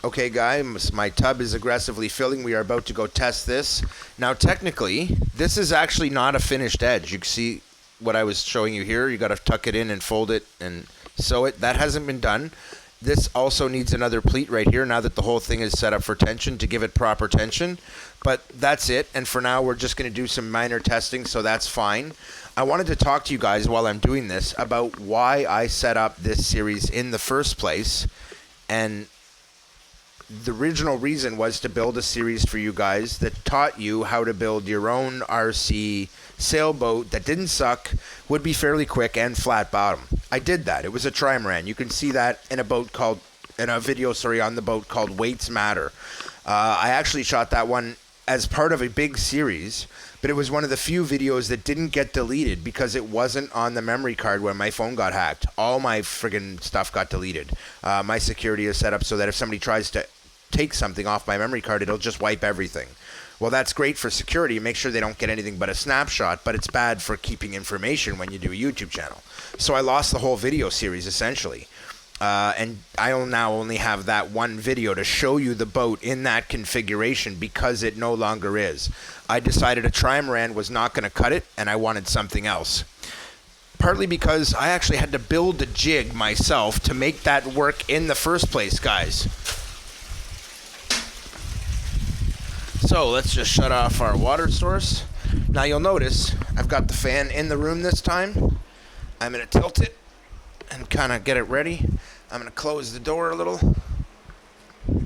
Okay, guys, my tub is aggressively filling. We are about to go test this. Now, technically, this is actually not a finished edge. You can see what I was showing you here. You got to tuck it in and fold it and sew it. That hasn't been done. This also needs another pleat right here now that the whole thing is set up for tension to give it proper tension. But that's it. And for now, we're just going to do some minor testing, so that's fine. I wanted to talk to you guys while I'm doing this about why I set up this series in the first place. And the original reason was to build a series for you guys that taught you how to build your own RC sailboat that didn't suck, would be fairly quick, and flat bottom. I did that. It was a trimaran. You can see that in a video on the boat called Weights Matter. I actually shot that one as part of a big series, but it was one of the few videos that didn't get deleted because it wasn't on the memory card when my phone got hacked. All my friggin' stuff got deleted. My security is set up so that if somebody tries to take something off my memory card, it'll just wipe everything. Well, that's great for security. Make sure they don't get anything but a snapshot, but it's bad for keeping information when you do a YouTube channel. So I lost the whole video series, essentially. And I'll now only have that one video to show you the boat in that configuration because it no longer is. I decided a trimaran was not going to cut it, and I wanted something else. Partly because I actually had to build a jig myself to make that work in the first place, guys. So let's just shut off our water source. Now you'll notice I've got the fan in the room this time. I'm going to tilt it and kind of get it ready. I'm going to close the door a little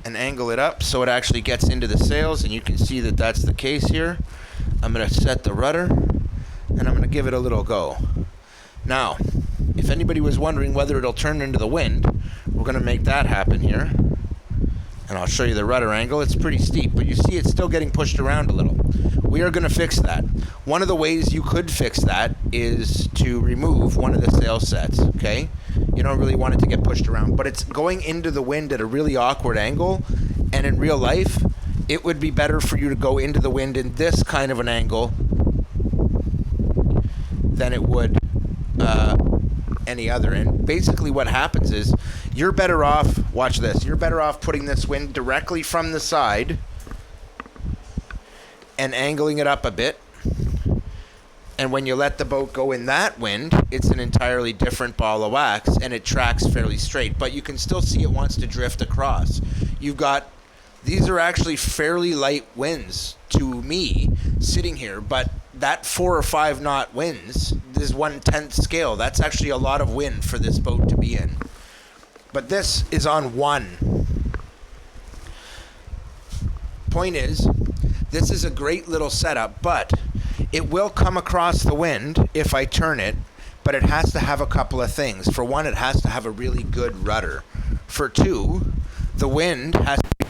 and angle it up so it actually gets into the sails, and you can see that that's the case here. I'm going to set the rudder and I'm going to give it a little go. Now, if anybody was wondering whether it'll turn into the wind, we're going to make that happen here. And I'll show you the rudder angle. It's pretty steep, but you see it's still getting pushed around a little. We are going to fix that. One of the ways you could fix that is to remove one of the sail sets, okay? You don't really want it to get pushed around, but it's going into the wind at a really awkward angle, and in real life, it would be better for you to go into the wind in this kind of an angle than it would any other. And basically what happens is you're better off, watch this, you're better off putting this wind directly from the side and angling it up a bit. And when you let the boat go in that wind, it's an entirely different ball of wax and it tracks fairly straight, but you can still see it wants to drift across. These are actually fairly light winds to me sitting here, but that 4 or 5 knot winds, this 1/10 scale, that's actually a lot of wind for this boat to be in. But this is on 1. Point is, this is a great little setup, but it will come across the wind if I turn it, but it has to have a couple of things. For one, it has to have a really good rudder. For two, the wind has to be